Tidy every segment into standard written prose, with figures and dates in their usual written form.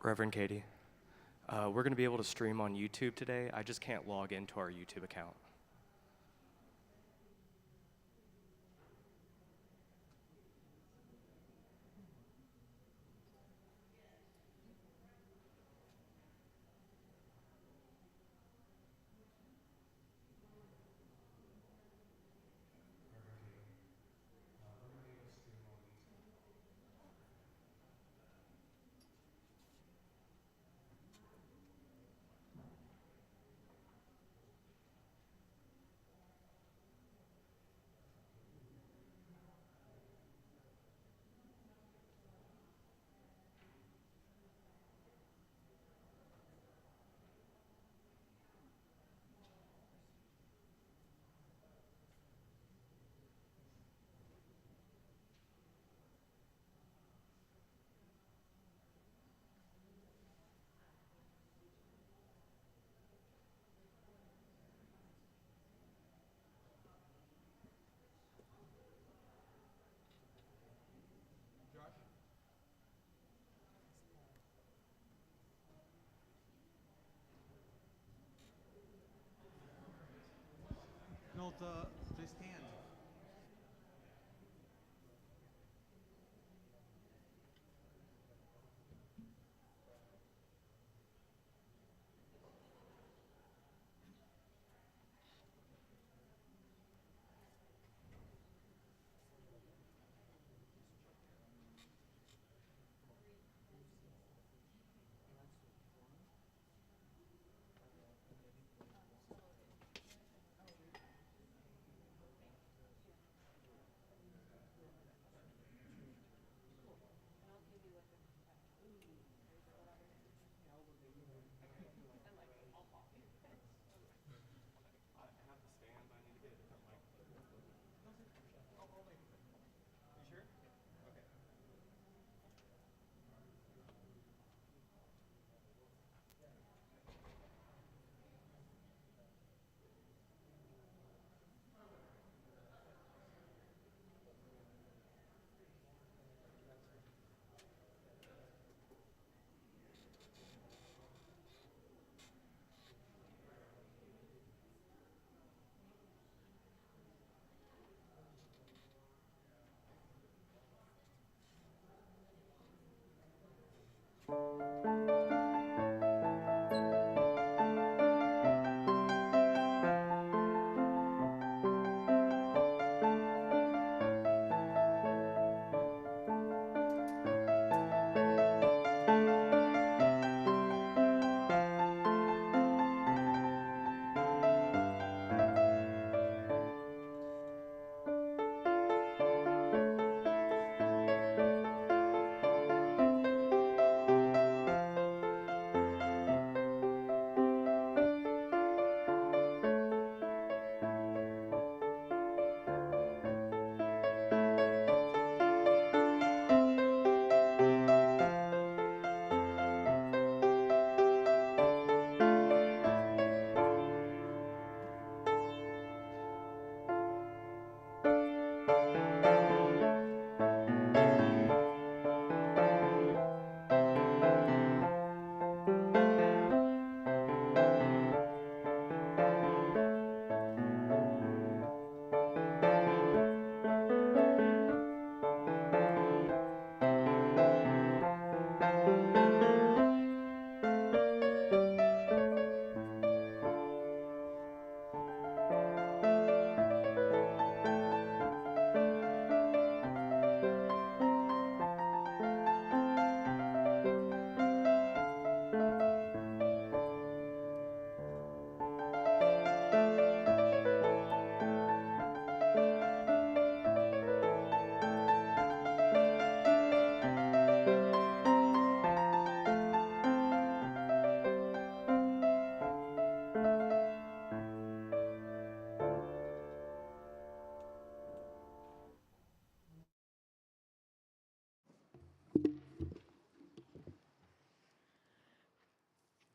Reverend Katie, we're going to be able to stream on YouTube today. I just can't log into our YouTube account. No, please stand.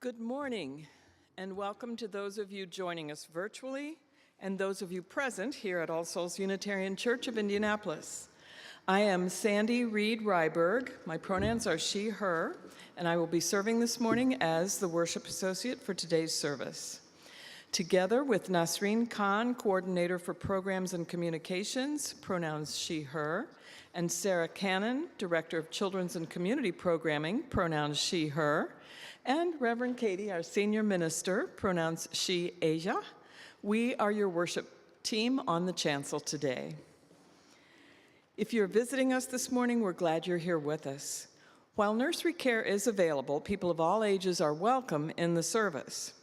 Good morning, and welcome to those of you joining us virtually and those of you present here at All Souls Unitarian Church of Indianapolis. I am Sandy Reed Ryberg. My pronouns are she, her, and I will be serving this morning as the worship associate for today's service. Together with Nasreen Khan, coordinator for programs and communications, pronouns she, her, and Sarah Cannon, director of children's and community programming, pronouns she, her, and Reverend Katie, our senior minister, pronouns she, Asia, we are your worship team on the chancel today. If you're visiting us this morning, we're glad you're here with us. While nursery care is available, people of all ages are welcome in the service.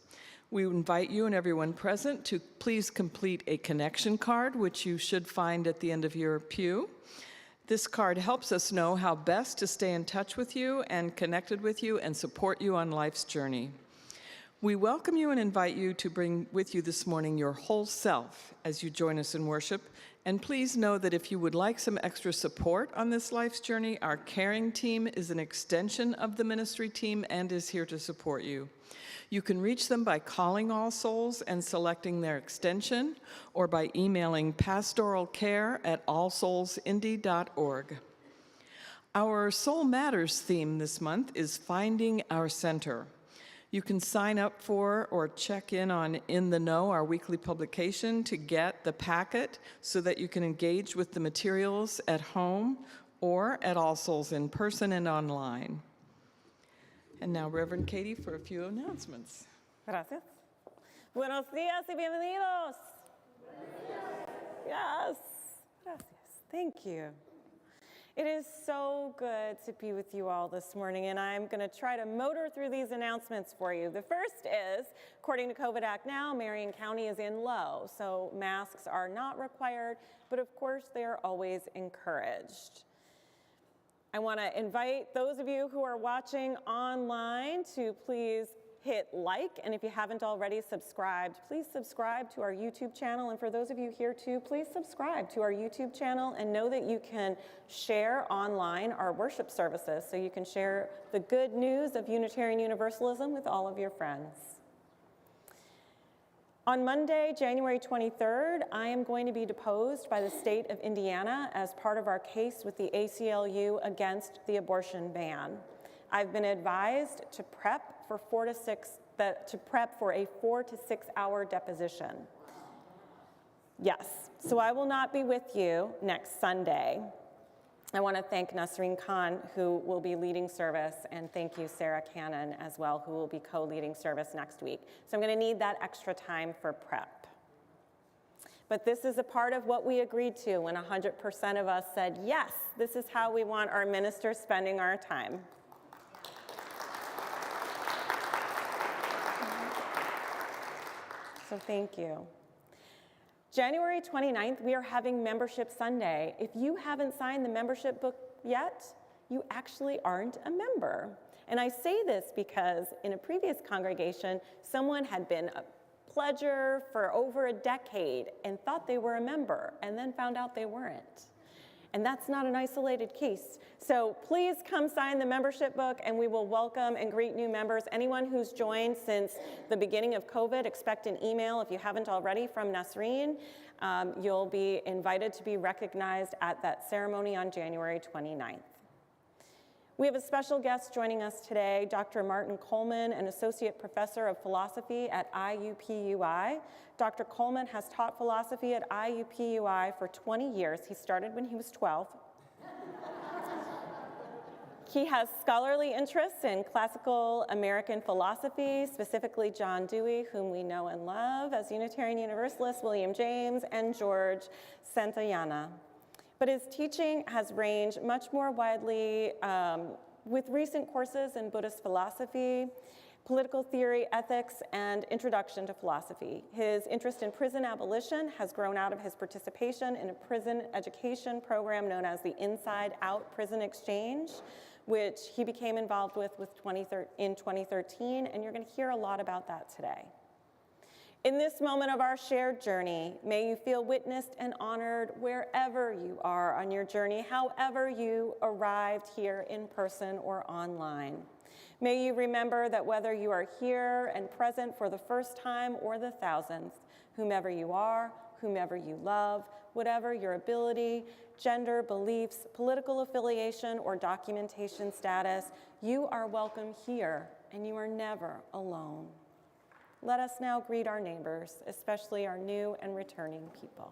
We invite you and everyone present to please complete a connection card, which you should find at the end of your pew. This card helps us know how best to stay in touch with you and connected with you and support you on life's journey. We welcome you and invite you to bring with you this morning your whole self as you join us in worship. And please know that if you would like some extra support on this life's journey, our caring team is an extension of the ministry team and is here to support you. You can reach them by calling All Souls and selecting their extension, or by emailing pastoralcare@allsoulsindy.org. Our Soul Matters theme this month is Finding Our Center. You can sign up for or check in on In the Know, our weekly publication, to get the packet so that you can engage with the materials at home or at All Souls in person and online. And now, Reverend Katie, for a few announcements. Gracias. Buenos días y bienvenidos. Yes. Gracias. Thank you. It is so good to be with you all this morning, and I'm going to try to motor through these announcements for you. The first is, according to COVID Act Now, Marion County is in low, so masks are not required, but of course they are always encouraged. I want to invite those of you who are watching online to please hit like, and if you haven't already subscribed, please subscribe to our YouTube channel. And for those of you here too, please subscribe to our YouTube channel and know that you can share online our worship services, so you can share the good news of Unitarian Universalism with all of your friends. On Monday, January 23rd, I am going to be deposed by the state of Indiana as part of our case with the ACLU against the abortion ban. I've been advised to prep for a 4 to 6 hour deposition. Yes, so I will not be with you next Sunday. I want to thank Nasreen Khan, who will be leading service, and thank you, Sarah Cannon, as well, who will be co-leading service next week. So I'm going to need that extra time for prep. But this is a part of what we agreed to when 100% of us said, yes, this is how we want our ministers spending our time. So thank you. January 29th, we are having Membership Sunday. If you haven't signed the membership book yet, you actually aren't a member. And I say this because in a previous congregation, someone had been a pledger for over a decade and thought they were a member, and then found out they weren't. And that's not an isolated case. So please come sign the membership book, and we will welcome and greet new members. Anyone who's joined since the beginning of COVID, expect an email, if you haven't already, from Nasreen. You'll be invited to be recognized at that ceremony on January 29th. We have a special guest joining us today, Dr. Martin Coleman, an associate professor of philosophy at IUPUI. Dr. Coleman has taught philosophy at IUPUI for 20 years. He started when he was 12. He has scholarly interests in classical American philosophy, specifically John Dewey, whom we know and love as Unitarian Universalist, William James, and George Santayana. But his teaching has ranged much more widely with recent courses in Buddhist philosophy, political theory, ethics, and introduction to philosophy. His interest in prison abolition has grown out of his participation in a prison education program known as the Inside Out Prison Exchange, which he became involved with in 2013, and you're going to hear a lot about that today. In this moment of our shared journey, may you feel witnessed and honored wherever you are on your journey, however you arrived here in person or online. May you remember that whether you are here and present for the first time or the thousandth, whomever you are, whomever you love, whatever your ability, gender, beliefs, political affiliation, or documentation status, you are welcome here, and you are never alone. Let us now greet our neighbors, especially our new and returning people.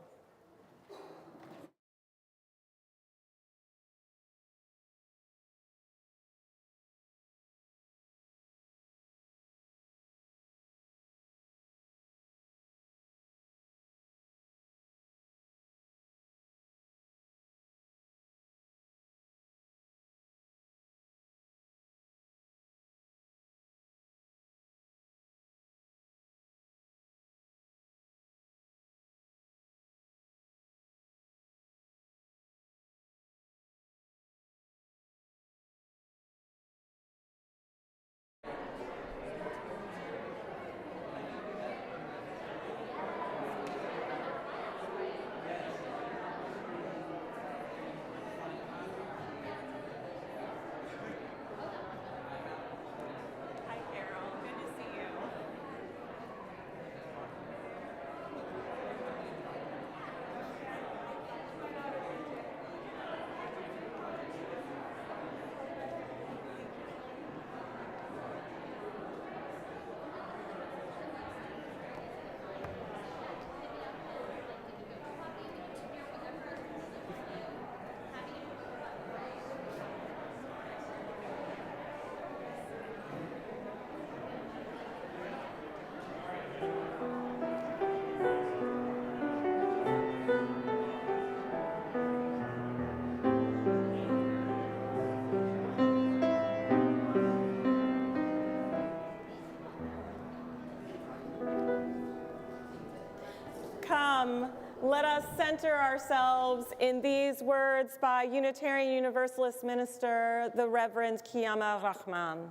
Come, let us center ourselves in these words by Unitarian Universalist minister, the Reverend Kiyama Rahman.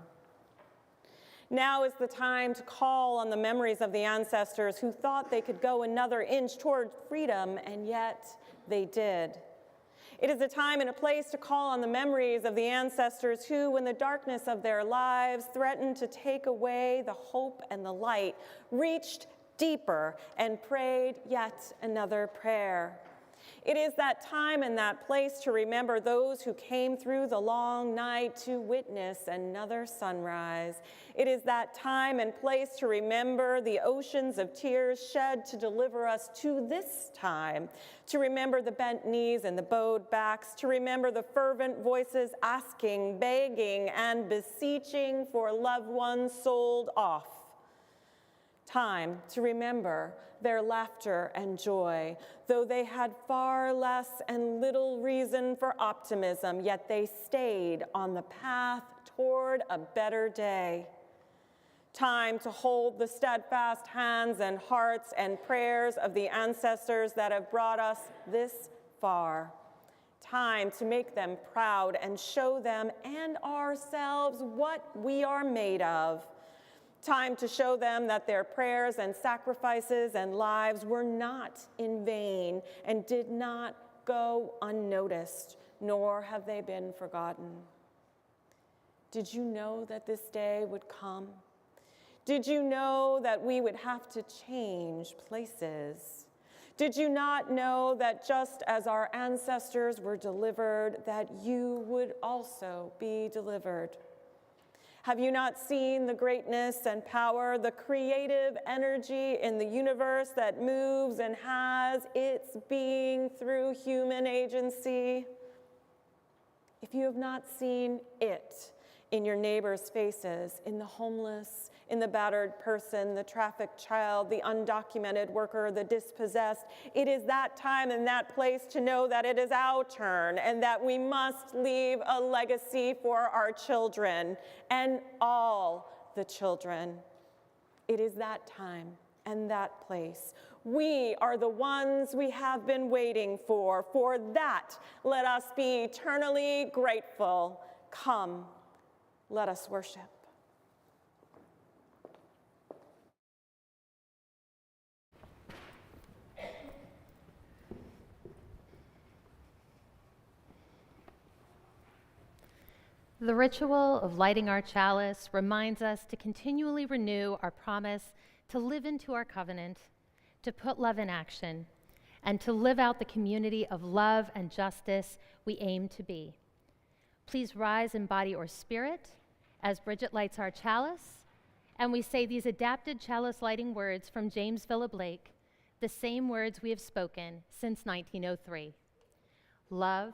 Now is the time to call on the memories of the ancestors who thought they could go another inch toward freedom, and yet they did. It is a time and a place to call on the memories of the ancestors who, in the darkness of their lives, threatened to take away the hope and the light, reached deeper and prayed yet another prayer. It is that time and that place to remember those who came through the long night to witness another sunrise. It is that time and place to remember the oceans of tears shed to deliver us to this time, to remember the bent knees and the bowed backs, to remember the fervent voices asking, begging, and beseeching for loved ones sold off. Time to remember their laughter and joy, though they had far less and little reason for optimism, yet they stayed on the path toward a better day. Time to hold the steadfast hands and hearts and prayers of the ancestors that have brought us this far. Time to make them proud and show them and ourselves what we are made of. Time to show them that their prayers and sacrifices and lives were not in vain and did not go unnoticed, nor have they been forgotten. Did you know that this day would come? Did you know that we would have to change places? Did you not know that just as our ancestors were delivered, that you would also be delivered? Have you not seen the greatness and power, the creative energy in the universe that moves and has its being through human agency? If you have not seen it in your neighbors' faces, in the homeless, in the battered person, the trafficked child, the undocumented worker, the dispossessed, it is that time and that place to know that it is our turn and that we must leave a legacy for our children and all the children. It is that time and that place. We are the ones we have been waiting for. For that, let us be eternally grateful. Come, let us worship. The ritual of lighting our chalice reminds us to continually renew our promise to live into our covenant, to put love in action, and to live out the community of love and justice we aim to be. Please rise in body or spirit as Bridget lights our chalice, and we say these adapted chalice lighting words from James Philip Blake, the same words we have spoken since 1903. Love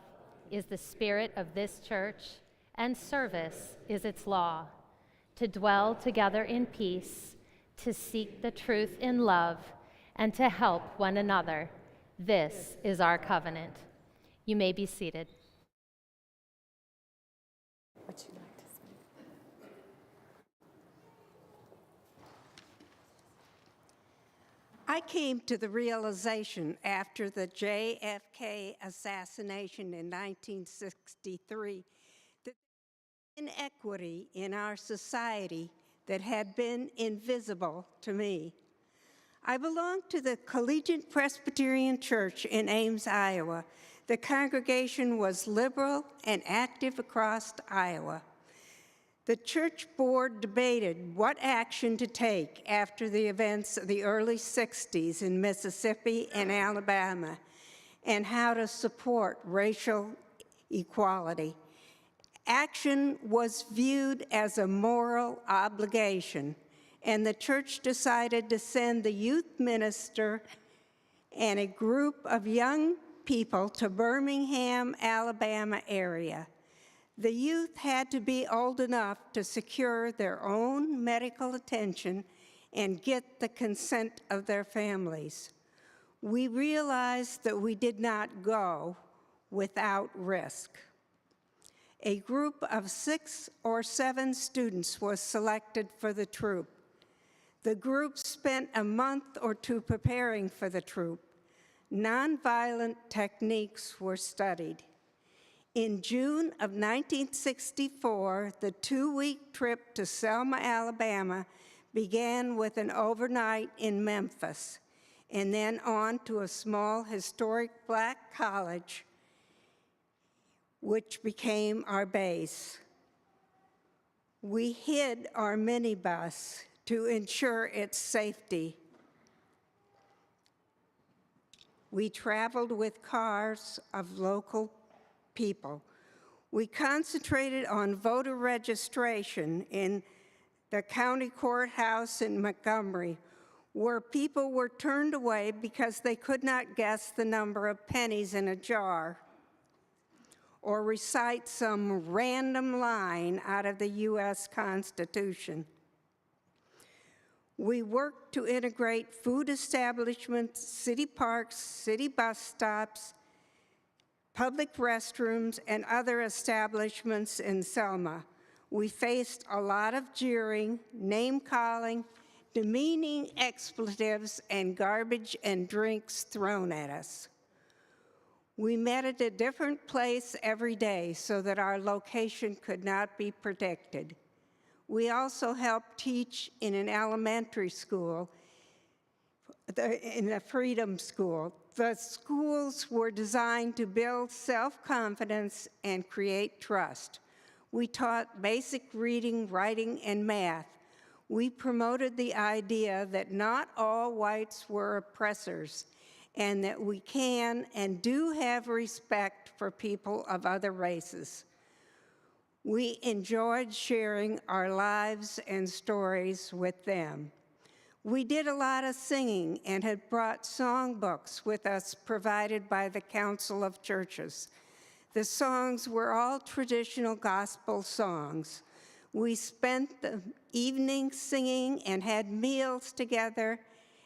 is the spirit of this church, and service is its law. To dwell together in peace, to seek the truth in love, and to help one another. This is our covenant. You may be seated. Would you like to speak? I came to the realization after the JFK assassination in 1963 that inequity in our society that had been invisible to me. I belong to the Collegiate Presbyterian Church in Ames, Iowa. The congregation was liberal and active across Iowa. The church board debated what action to take after the events of the early 60s in Mississippi and Alabama, and how to support racial equality. Action was viewed as a moral obligation, and the church decided to send the youth minister and a group of young people to Birmingham, Alabama area. The youth had to be old enough to secure their own medical attention and get the consent of their families. We realized that we did not go without risk. A group of 6 or 7 students was selected for the troop. The group spent a month or 2 preparing for the troop. Nonviolent techniques were studied. In June of 1964, the 2-week trip to Selma, Alabama began with an overnight in Memphis, and then on to a small historic black college, which became our base. We hid our minibus to ensure its safety. We traveled with cars of local people. We concentrated on voter registration in the county courthouse in Montgomery, where people were turned away because they could not guess the number of pennies in a jar or recite some random line out of the U.S. Constitution. We worked to integrate food establishments, city parks, city bus stops, public restrooms, and other establishments in Selma. We faced a lot of jeering, name-calling, demeaning expletives, and garbage and drinks thrown at us. We met at a different place every day so that our location could not be predicted. We also helped teach in an elementary school, in a freedom school. The schools were designed to build self-confidence and create trust. We taught basic reading, writing, and math. We promoted the idea that not all whites were oppressors, and that we can and do have respect for people of other races. We enjoyed sharing our lives and stories with them. We did a lot of singing and had brought songbooks with us provided by the Council of Churches. The songs were all traditional gospel songs. We spent the evening singing and had meals together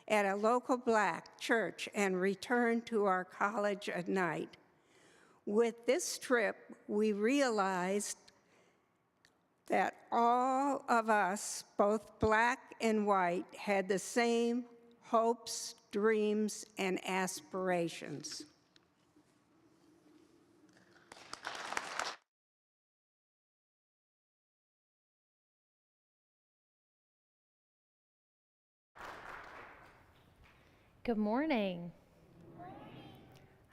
at a local black church and returned to our college at night. With this trip, we realized that all of us, both black and white, had the same hopes, dreams, and aspirations. Good morning.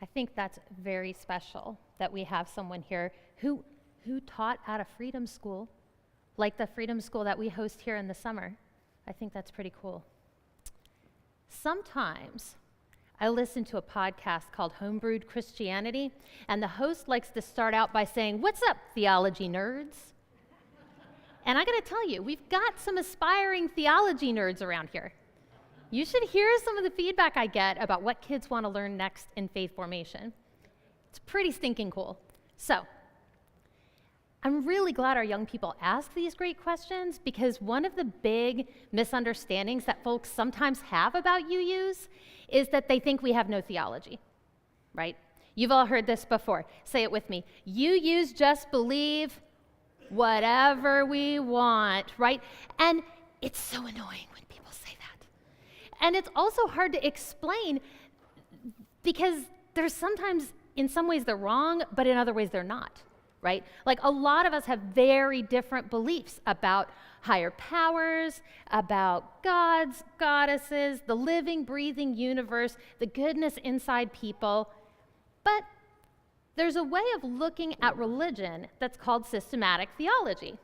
I think that's very special that we have someone here who taught at a freedom school, like the freedom school that we host here in the summer. I think that's pretty cool. Sometimes I listen to a podcast called Homebrewed Christianity, and the host likes to start out by saying, "What's up, theology nerds?" And I gotta tell you, we've got some aspiring theology nerds around here. You should hear some of the feedback I get about what kids want to learn next in faith formation. It's pretty stinking cool. So, I'm really glad our young people ask these great questions, because one of the big misunderstandings that folks sometimes have about UUs is that they think we have no theology, right? You've all heard this before. Say it with me. UUs just believe whatever we want, right? And it's so annoying when people say that. And it's also hard to explain, because there's sometimes, in some ways they're wrong, but in other ways they're not. Right? Like, a lot of us have very different beliefs about higher powers, about gods, goddesses, the living, breathing universe, the goodness inside people. But there's a way of looking at religion that's called systematic theology.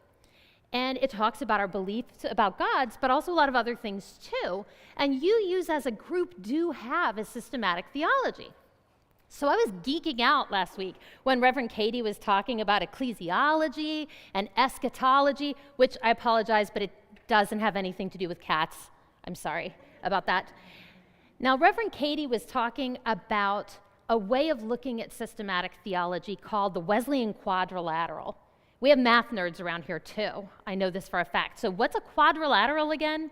And it talks about our beliefs about gods, but also a lot of other things too. And UUs as a group do have a systematic theology. So I was geeking out last week when Reverend Katie was talking about ecclesiology and eschatology, which I apologize, but it doesn't have anything to do with cats. I'm sorry about that. Now, Reverend Katie was talking about a way of looking at systematic theology called the Wesleyan quadrilateral. We have math nerds around here too. I know this for a fact. So what's a quadrilateral again?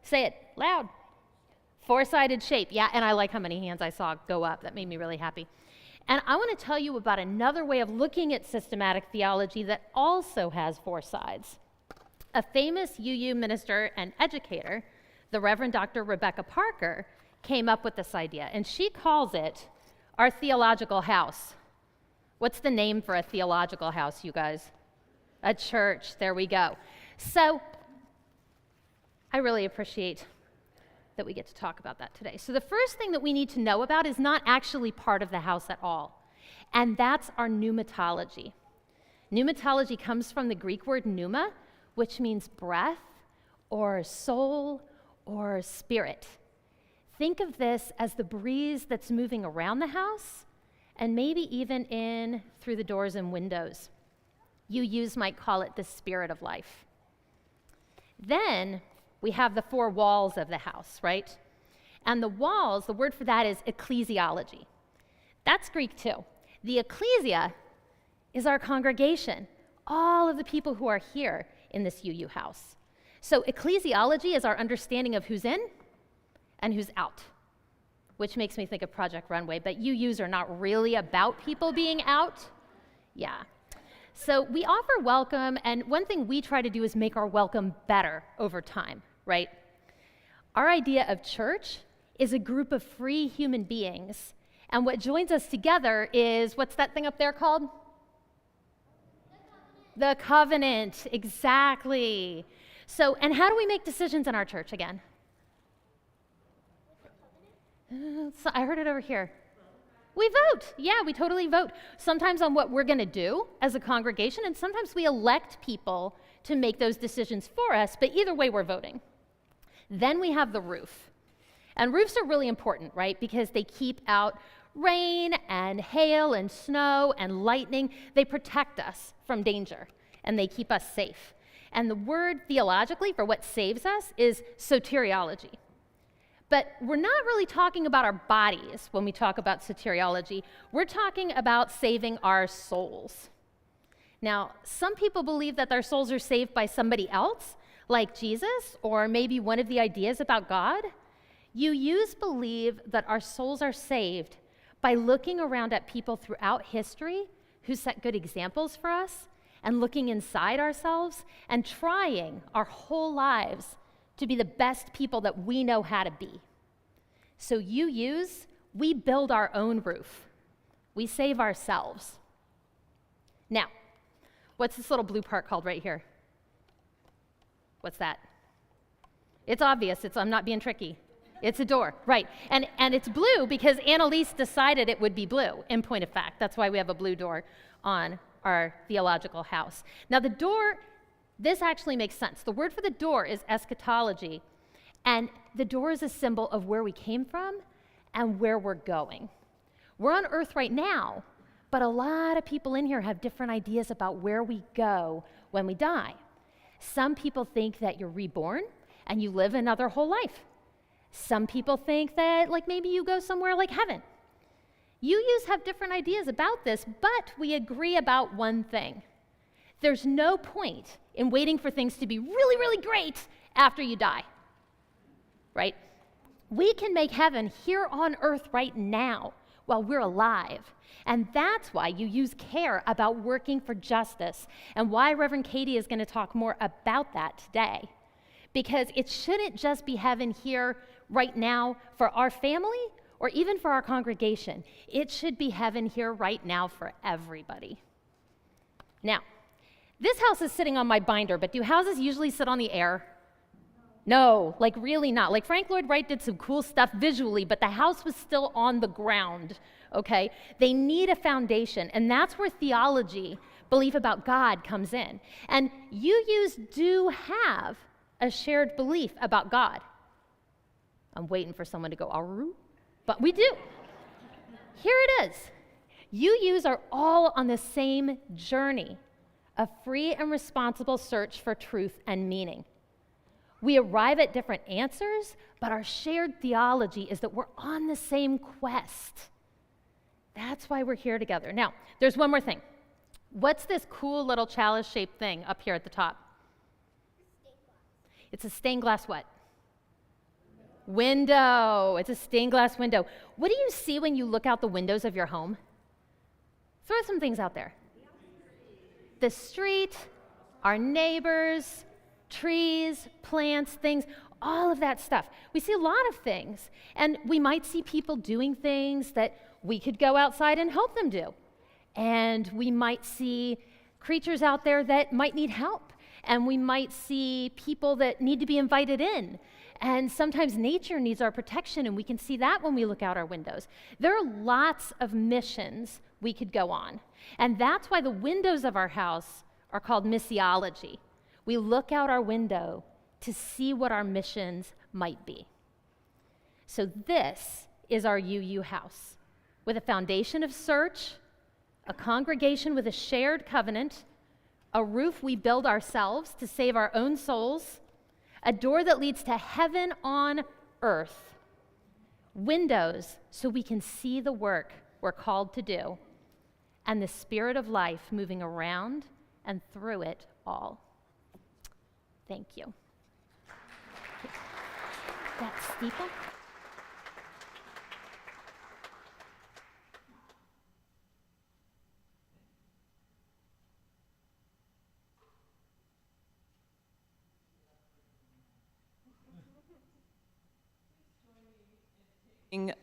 Say it loud. Four-sided shape, yeah, and I like how many hands I saw go up. That made me really happy. And I want to tell you about another way of looking at systematic theology that also has four sides. A famous UU minister and educator, the Reverend Dr. Rebecca Parker, came up with this idea, and she calls it our theological house. What's the name for a theological house, you guys? A church, there we go. So I really appreciate that we get to talk about that today. So the first thing that we need to know about is not actually part of the house at all, and that's our pneumatology. Pneumatology comes from the Greek word pneuma, which means breath or soul or spirit. Think of this as the breeze that's moving around the house and maybe even in through the doors and windows. UUs might call it the spirit of life. Then we have the four walls of the house, right? And the walls, the word for that is ecclesiology. That's Greek too. The ecclesia is our congregation, all of the people who are here in this UU house. So ecclesiology is our understanding of who's in and who's out, which makes me think of Project Runway, but UUs are not really about people being out. Yeah. So we offer welcome, and one thing we try to do is make our welcome better over time, right? Our idea of church is a group of free human beings, and what joins us together is, what's that thing up there called? The covenant, exactly. So, and how do we make decisions in our church again? So I heard it over here. We vote. Yeah, we totally vote. Sometimes on what we're going to do as a congregation, and sometimes we elect people to make those decisions for us, but either way, we're voting. Then we have the roof. And roofs are really important, right? Because they keep out rain and hail and snow and lightning. They protect us from danger, and they keep us safe. And the word theologically for what saves us is soteriology. But we're not really talking about our bodies when we talk about soteriology. We're talking about saving our souls. Now, some people believe that their souls are saved by somebody else, like Jesus, or maybe one of the ideas about God. UUs believe that our souls are saved by looking around at people throughout history who set good examples for us, and looking inside ourselves and trying our whole lives to be the best people that we know how to be. So UUs, we build our own roof. We save ourselves. Now, what's this little blue part called right here? What's that? It's obvious. I'm not being tricky. It's a door, right. And it's blue because Annalise decided it would be blue, in point of fact. That's why we have a blue door on our theological house. Now the door, this actually makes sense. The word for the door is eschatology. And the door is a symbol of where we came from and where we're going. We're on earth right now, but a lot of people in here have different ideas about where we go when we die. Some people think that you're reborn and you live another whole life. Some people think that maybe you go somewhere like heaven. UUs have different ideas about this, but we agree about one thing. There's no point in waiting for things to be really, really great after you die, right? We can make heaven here on earth right now while we're alive. And that's why UUs care about working for justice, and why Reverend Katie is going to talk more about that today. Because it shouldn't just be heaven here right now for our family or even for our congregation. It should be heaven here right now for everybody. Now, this house is sitting on my binder, but do houses usually sit on the air? No, really not. Frank Lloyd Wright did some cool stuff visually, but the house was still on the ground, okay? They need a foundation, and that's where theology, belief about God, comes in. And UUs do have a shared belief about God. I'm waiting for someone to go, "Aru," but we do. Here it is. UUs are all on the same journey, a free and responsible search for truth and meaning. We arrive at different answers, but our shared theology is that we're on the same quest. That's why we're here together. Now, there's one more thing. What's this cool little chalice-shaped thing up here at the top? It's a stained glass what? Window. It's a stained glass window. What do you see when you look out the windows of your home? Throw some things out there. The street, our neighbors, trees, plants, things, all of that stuff. We see a lot of things, and we might see people doing things that we could go outside and help them do. And we might see creatures out there that might need help, and we might see people that need to be invited in. And sometimes nature needs our protection, and we can see that when we look out our windows. There are lots of missions we could go on, and that's why the windows of our house are called missiology. We look out our window to see what our missions might be. So this is our UU house, with a foundation of search, a congregation with a shared covenant, a roof we build ourselves to save our own souls, a door that leads to heaven on earth, windows so we can see the work we're called to do, and the spirit of life moving around and through it all. Thank you. That steeple.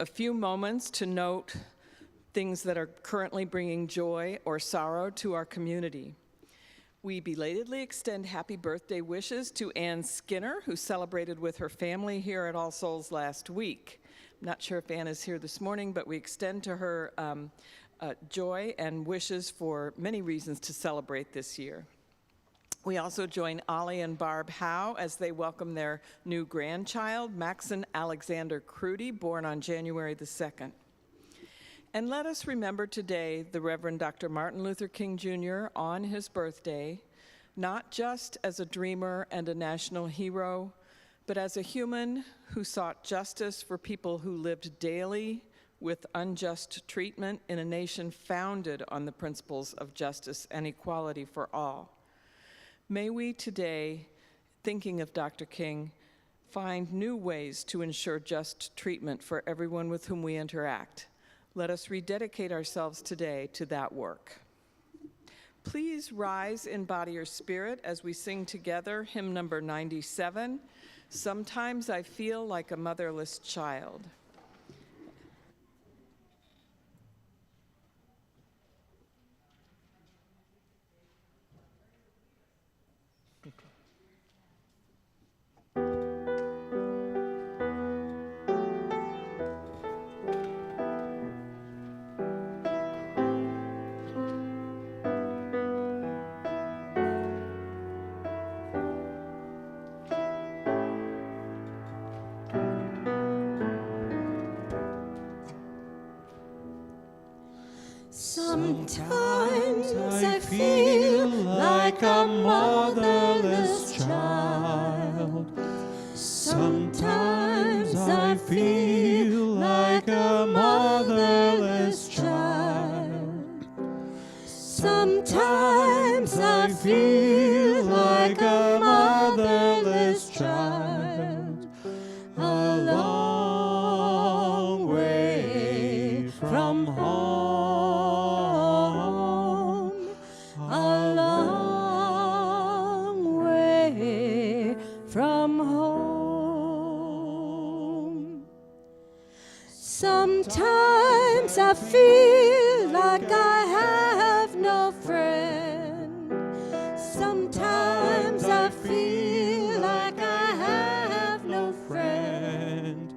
A few moments to note things that are currently bringing joy or sorrow to our community. We belatedly extend happy birthday wishes to Ann Skinner, who celebrated with her family here at All Souls last week. I'm not sure if Ann is here this morning, but we extend to her joy and wishes for many reasons to celebrate this year. We also join Ollie and Barb Howe as they welcome their new grandchild, Maxon Alexander Crudy, born on January the 2nd. And let us remember today the Reverend Dr. Martin Luther King Jr. on his birthday, not just as a dreamer and a national hero, but as a human who sought justice for people who lived daily with unjust treatment in a nation founded on the principles of justice and equality for all. May we today, thinking of Dr. King, find new ways to ensure just treatment for everyone with whom we interact. Let us rededicate ourselves today to that work. Please rise in body or spirit as we sing together hymn number 97, "Sometimes I Feel Like a Motherless Child." Sometimes I feel like a motherless child. Sometimes I feel like a motherless child. Sometimes I feel like a motherless child. A long way from home. A long way from home. Sometimes I feel like I have no friend. Sometimes I feel like I have no friend.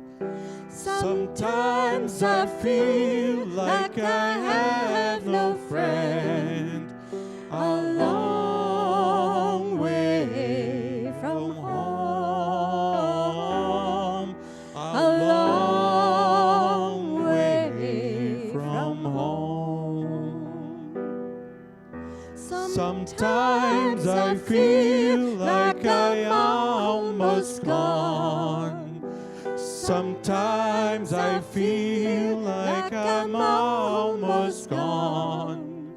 Sometimes I feel like I have no friend. A long way from home. A long way from home. Sometimes I feel like I'm almost gone. Sometimes I feel like I'm almost gone.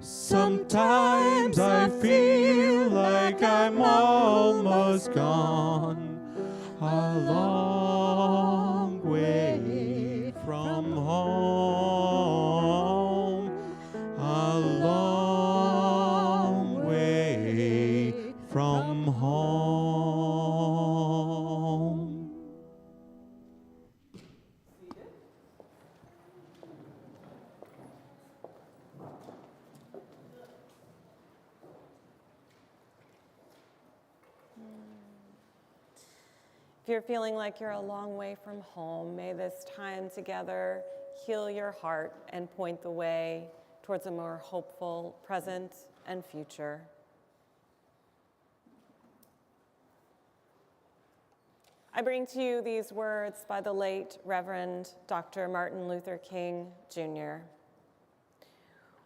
Sometimes I feel like I'm almost gone. A long way from home. A long way from home. If you're feeling like you're a long way from home, may this time together heal your heart and point the way towards a more hopeful present and future. I bring to you these words by the late Reverend Dr. Martin Luther King, Jr.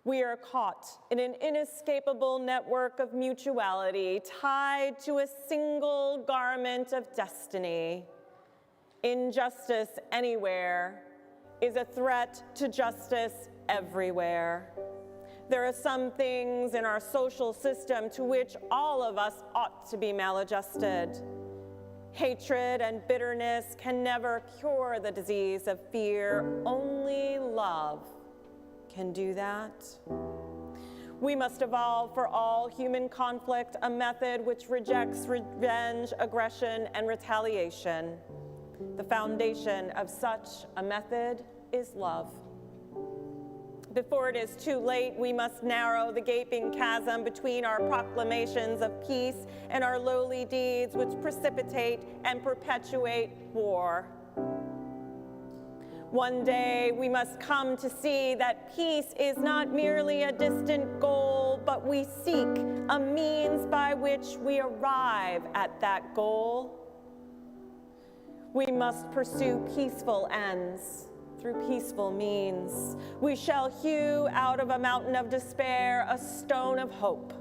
We are caught in an inescapable network of mutuality, tied to a single garment of destiny. Injustice anywhere is a threat to justice everywhere. There are some things in our social system to which all of us ought to be maladjusted. Hatred and bitterness can never cure the disease of fear. Only love can do that. We must evolve for all human conflict a method which rejects revenge, aggression, and retaliation. The foundation of such a method is love. Before it is too late, we must narrow the gaping chasm between our proclamations of peace and our lowly deeds which precipitate and perpetuate war. One day, we must come to see that peace is not merely a distant goal, but we seek a means by which we arrive at that goal. We must pursue peaceful ends through peaceful means. We shall hew out of a mountain of despair a stone of hope.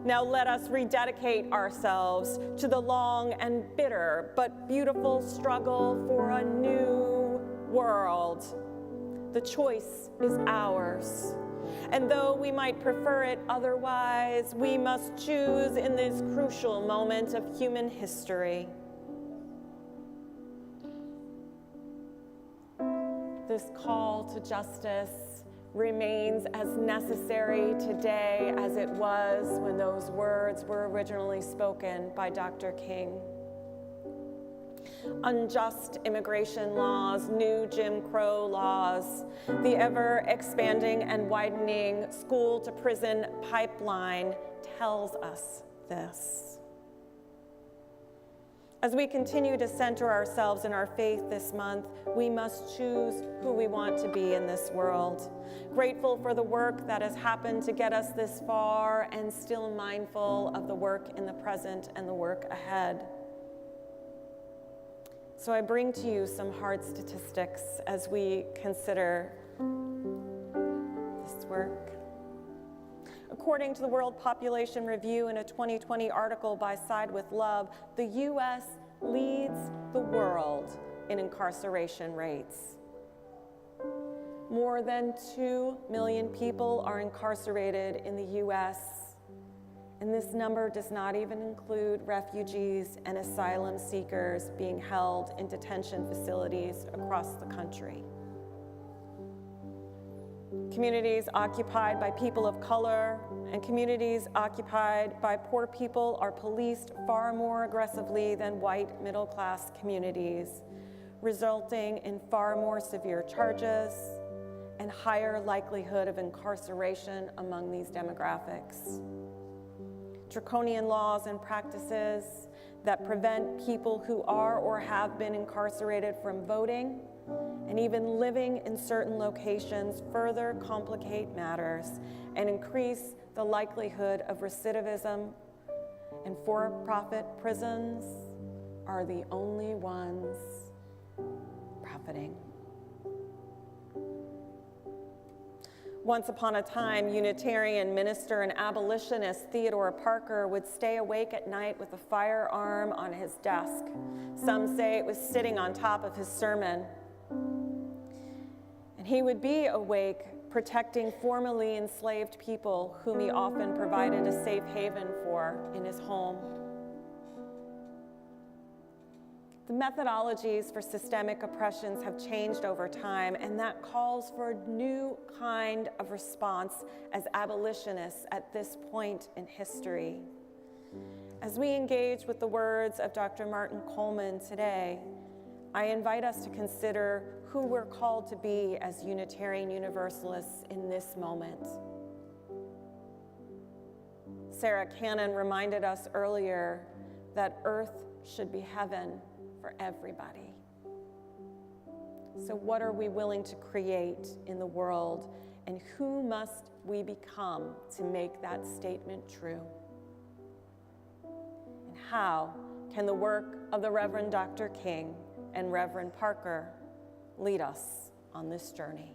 Now let us rededicate ourselves to the long and bitter but beautiful struggle for a new world. The choice is ours. And though we might prefer it otherwise, we must choose in this crucial moment of human history. This call to justice remains as necessary today as it was when those words were originally spoken by Dr. King. Unjust immigration laws, new Jim Crow laws, the ever-expanding and widening school-to-prison pipeline tells us this. As we continue to center ourselves in our faith this month, we must choose who we want to be in this world. Grateful for the work that has happened to get us this far, and still mindful of the work in the present and the work ahead. So I bring to you some hard statistics as we consider this work. According to the World Population Review in a 2020 article by Side with Love, the U.S. leads the world in incarceration rates. More than 2 million people are incarcerated in the U.S., and this number does not even include refugees and asylum seekers being held in detention facilities across the country. Communities occupied by people of color and communities occupied by poor people are policed far more aggressively than white middle-class communities, resulting in far more severe charges and higher likelihood of incarceration among these demographics. Draconian laws and practices that prevent people who are or have been incarcerated from voting and even living in certain locations further complicate matters and increase the likelihood of recidivism, and for-profit prisons are the only ones profiting. Once upon a time, Unitarian minister and abolitionist Theodore Parker would stay awake at night with a firearm on his desk. Some say it was sitting on top of his sermon. And he would be awake protecting formerly enslaved people whom he often provided a safe haven for in his home. The methodologies for systemic oppressions have changed over time, and that calls for a new kind of response as abolitionists at this point in history. As we engage with the words of Dr. Martin Coleman today, I invite us to consider who we're called to be as Unitarian Universalists in this moment. Sarah Cannon reminded us earlier that earth should be heaven for everybody. So what are we willing to create in the world, and who must we become to make that statement true? And how can the work of the Reverend Dr. King and Reverend Parker lead us on this journey?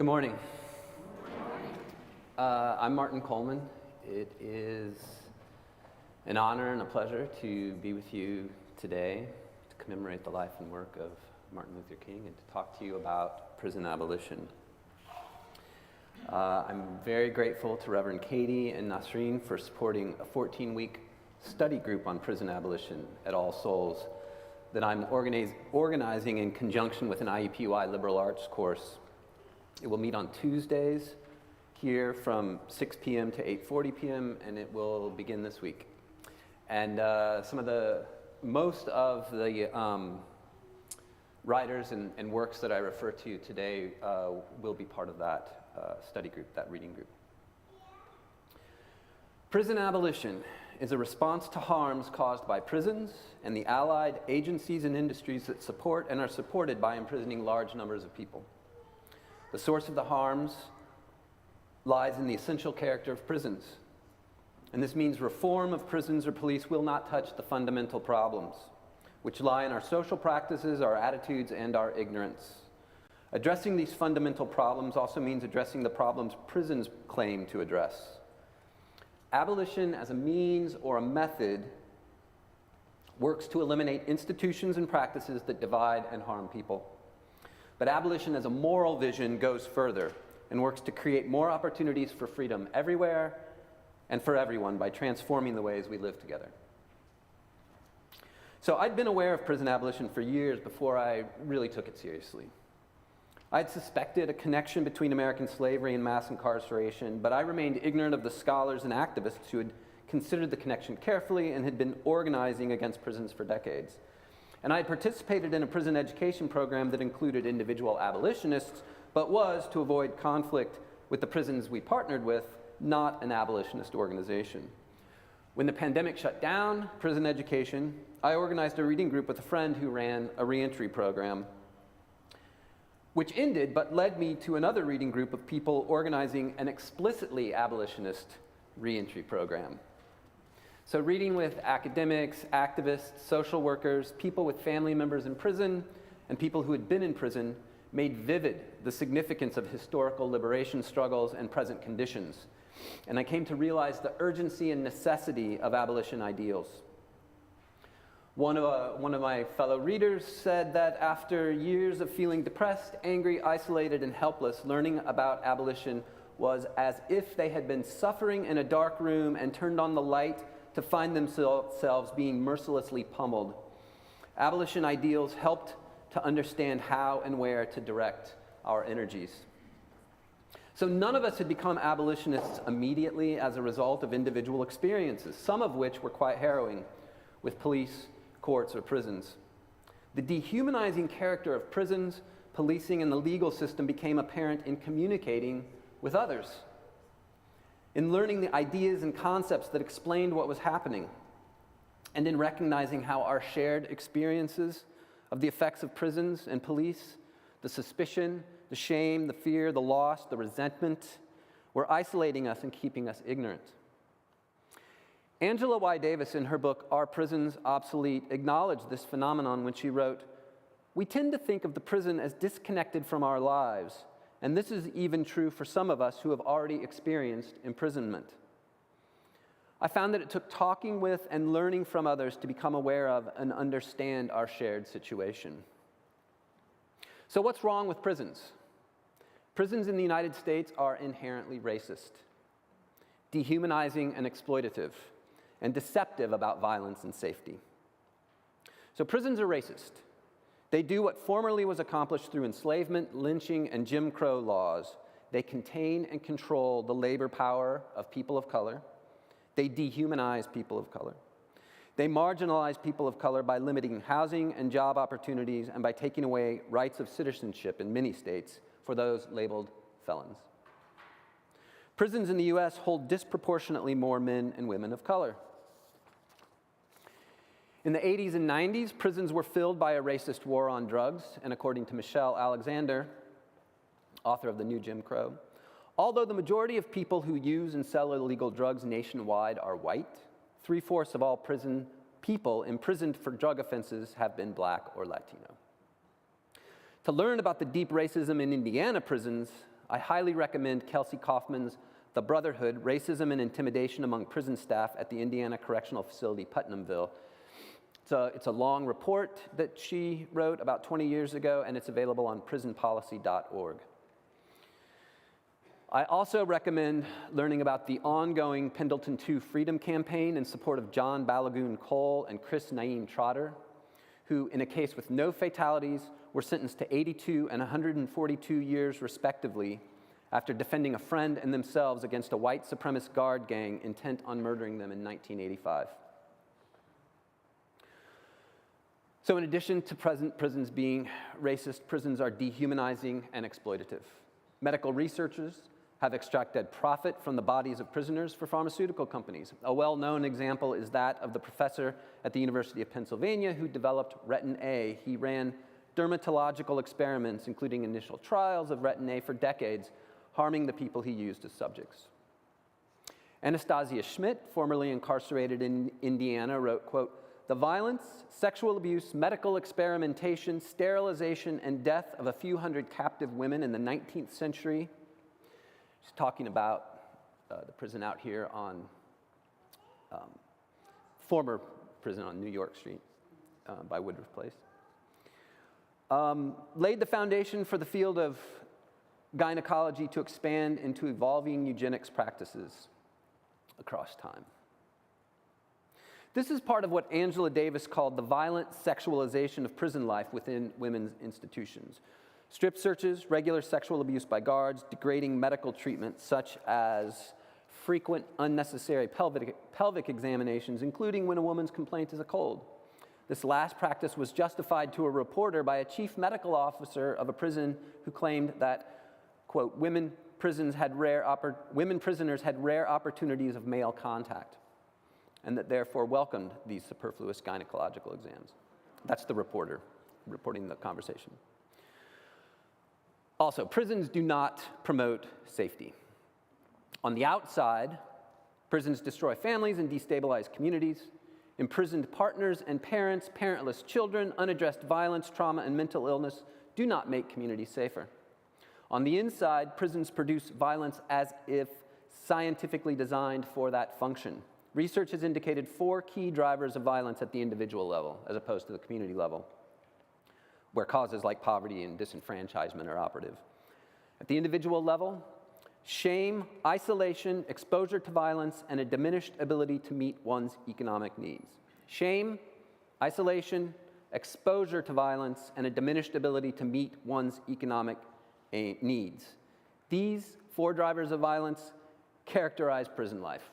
Good morning. I'm Martin Coleman. It is an honor and a pleasure to be with you today to commemorate the life and work of Martin Luther King and to talk to you about prison abolition. I'm very grateful to Reverend Katie and Nasreen for supporting a 14-week study group on prison abolition at All Souls that I'm organizing in conjunction with an IUPUI liberal arts course. It will meet on Tuesdays here from 6 p.m. to 8:40 p.m. and it will begin this week. And most of the writers and works that I refer to today will be part of that study group, that reading group. Prison abolition is a response to harms caused by prisons and the allied agencies and industries that support and are supported by imprisoning large numbers of people. The source of the harms lies in the essential character of prisons. And this means reform of prisons or police will not touch the fundamental problems, which lie in our social practices, our attitudes, and our ignorance. Addressing these fundamental problems also means addressing the problems prisons claim to address. Abolition as a means or a method works to eliminate institutions and practices that divide and harm people. But abolition as a moral vision goes further and works to create more opportunities for freedom everywhere and for everyone by transforming the ways we live together. So I'd been aware of prison abolition for years before I really took it seriously. I'd suspected a connection between American slavery and mass incarceration, but I remained ignorant of the scholars and activists who had considered the connection carefully and had been organizing against prisons for decades. And I had participated in a prison education program that included individual abolitionists, but was, to avoid conflict with the prisons we partnered with, not an abolitionist organization. When the pandemic shut down prison education, I organized a reading group with a friend who ran a reentry program, which ended but led me to another reading group of people organizing an explicitly abolitionist reentry program. So reading with academics, activists, social workers, people with family members in prison, and people who had been in prison made vivid the significance of historical liberation struggles and present conditions. And I came to realize the urgency and necessity of abolition ideals. One of my fellow readers said that after years of feeling depressed, angry, isolated, and helpless, learning about abolition was as if they had been suffering in a dark room and turned on the light to find themselves being mercilessly pummeled. Abolition ideals helped to understand how and where to direct our energies. So none of us had become abolitionists immediately as a result of individual experiences, some of which were quite harrowing, with police, courts, or prisons. The dehumanizing character of prisons, policing, and the legal system became apparent in communicating with others, in learning the ideas and concepts that explained what was happening, and in recognizing how our shared experiences of the effects of prisons and police, the suspicion, the shame, the fear, the loss, the resentment, were isolating us and keeping us ignorant. Angela Y. Davis, in her book, Are Prisons Obsolete?, acknowledged this phenomenon when she wrote, "We tend to think of the prison as disconnected from our lives, and this is even true for some of us who have already experienced imprisonment. I found that it took talking with and learning from others to become aware of and understand our shared situation." So what's wrong with prisons? Prisons in the United States are inherently racist, dehumanizing and exploitative, and deceptive about violence and safety. So prisons are racist. They do what formerly was accomplished through enslavement, lynching, and Jim Crow laws. They contain and control the labor power of people of color. They dehumanize people of color. They marginalize people of color by limiting housing and job opportunities and by taking away rights of citizenship in many states for those labeled felons. Prisons in the US hold disproportionately more men and women of color. In the 80s and 90s, prisons were filled by a racist war on drugs, and according to Michelle Alexander, author of The New Jim Crow, although the majority of people who use and sell illegal drugs nationwide are white, 3/4 of all prison people imprisoned for drug offenses have been Black or Latino. To learn about the deep racism in Indiana prisons, I highly recommend Kelsey Kaufman's The Brotherhood, Racism and Intimidation Among Prison Staff at the Indiana Correctional Facility, Putnamville. It's a long report that she wrote about 20 years ago, and it's available on prisonpolicy.org. I also recommend learning about the ongoing Pendleton 2 Freedom Campaign in support of John Balagoon Cole and Chris Naeem Trotter, who, in a case with no fatalities, were sentenced to 82 and 142 years respectively after defending a friend and themselves against a white supremacist guard gang intent on murdering them in 1985. So in addition to prisons being racist, prisons are dehumanizing and exploitative. Medical researchers have extracted profit from the bodies of prisoners for pharmaceutical companies. A well-known example is that of the professor at the University of Pennsylvania who developed Retin A. He ran dermatological experiments, including initial trials of Retin A for decades, harming the people he used as subjects. Anastasia Schmidt, formerly incarcerated in Indiana, wrote, quote, "The violence, sexual abuse, medical experimentation, sterilization, and death of a few hundred captive women in the 19th century." She's talking about the prison out here on, former prison on New York Street by Woodruff Place. Laid the foundation for the field of gynecology to expand into evolving eugenics practices across time. This is part of what Angela Davis called the violent sexualization of prison life within women's institutions. Strip searches, regular sexual abuse by guards, degrading medical treatment such as frequent unnecessary pelvic examinations, including when a woman's complaint is a cold. This last practice was justified to a reporter by a chief medical officer of a prison who claimed that, quote, women prisoners had rare opportunities of male contact, and that therefore welcomed these superfluous gynecological exams. That's the reporter reporting the conversation. Also, prisons do not promote safety. On the outside, prisons destroy families and destabilize communities. Imprisoned partners and parents, parentless children, unaddressed violence, trauma, and mental illness do not make communities safer. On the inside, prisons produce violence as if scientifically designed for that function. Research has indicated 4 key drivers of violence at the individual level, as opposed to the community level, where causes like poverty and disenfranchisement are operative. At the individual level, shame, isolation, exposure to violence, and a diminished ability to meet one's economic needs. Shame, isolation, exposure to violence, and a diminished ability to meet one's economic needs. These 4 drivers of violence characterize prison life.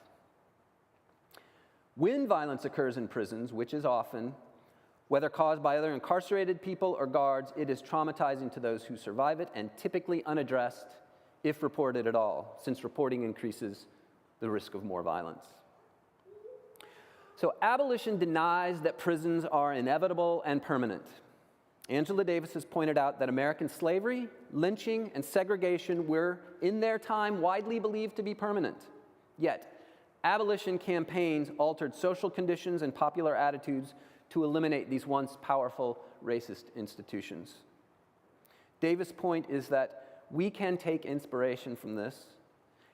When violence occurs in prisons, which is often, whether caused by other incarcerated people or guards, it is traumatizing to those who survive it and typically unaddressed if reported at all, since reporting increases the risk of more violence. So abolition denies that prisons are inevitable and permanent. Angela Davis has pointed out that American slavery, lynching, and segregation were, in their time, widely believed to be permanent. Yet, abolition campaigns altered social conditions and popular attitudes to eliminate these once powerful racist institutions. Davis' point is that we can take inspiration from this,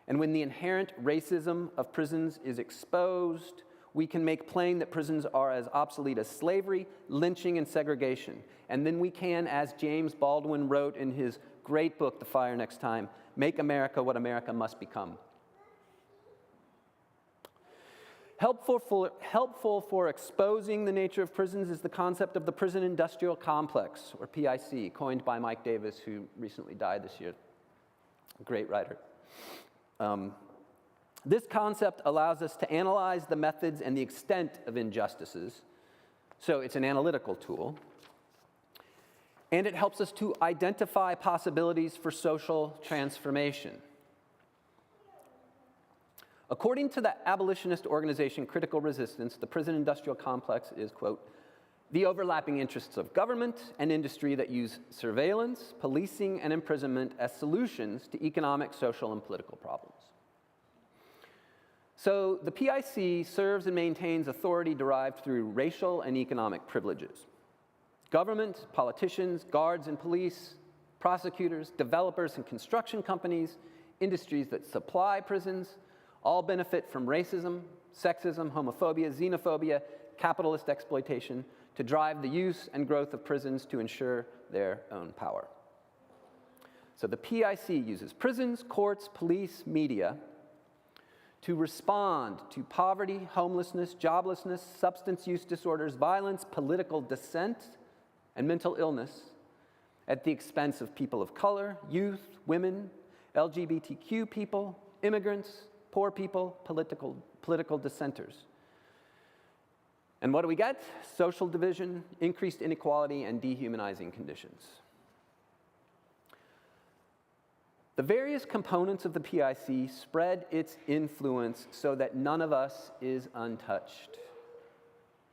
and when the inherent racism of prisons is exposed, we can make plain that prisons are as obsolete as slavery, lynching, and segregation. And then we can, as James Baldwin wrote in his great book, The Fire Next Time, make America what America must become. Helpful for exposing the nature of prisons is the concept of the prison industrial complex, or PIC, coined by Mike Davis, who recently died this year. A great writer. This concept allows us to analyze the methods and the extent of injustices, so it's an analytical tool, and it helps us to identify possibilities for social transformation. According to the abolitionist organization Critical Resistance, the prison industrial complex is, quote, the overlapping interests of government and industry that use surveillance, policing, and imprisonment as solutions to economic, social, and political problems. So the PIC serves and maintains authority derived through racial and economic privileges. Government, politicians, guards, and police prosecutors, developers and construction companies, industries that supply prisons, all benefit from racism, sexism, homophobia, xenophobia, capitalist exploitation to drive the use and growth of prisons to ensure their own power. So the PIC uses prisons, courts, police, media to respond to poverty, homelessness, joblessness, substance use disorders, violence, political dissent, and mental illness at the expense of people of color, youth, women, LGBTQ people, immigrants, poor people, political dissenters. And what do we get? Social division, increased inequality, and dehumanizing conditions. The various components of the PIC spread its influence so that none of us is untouched.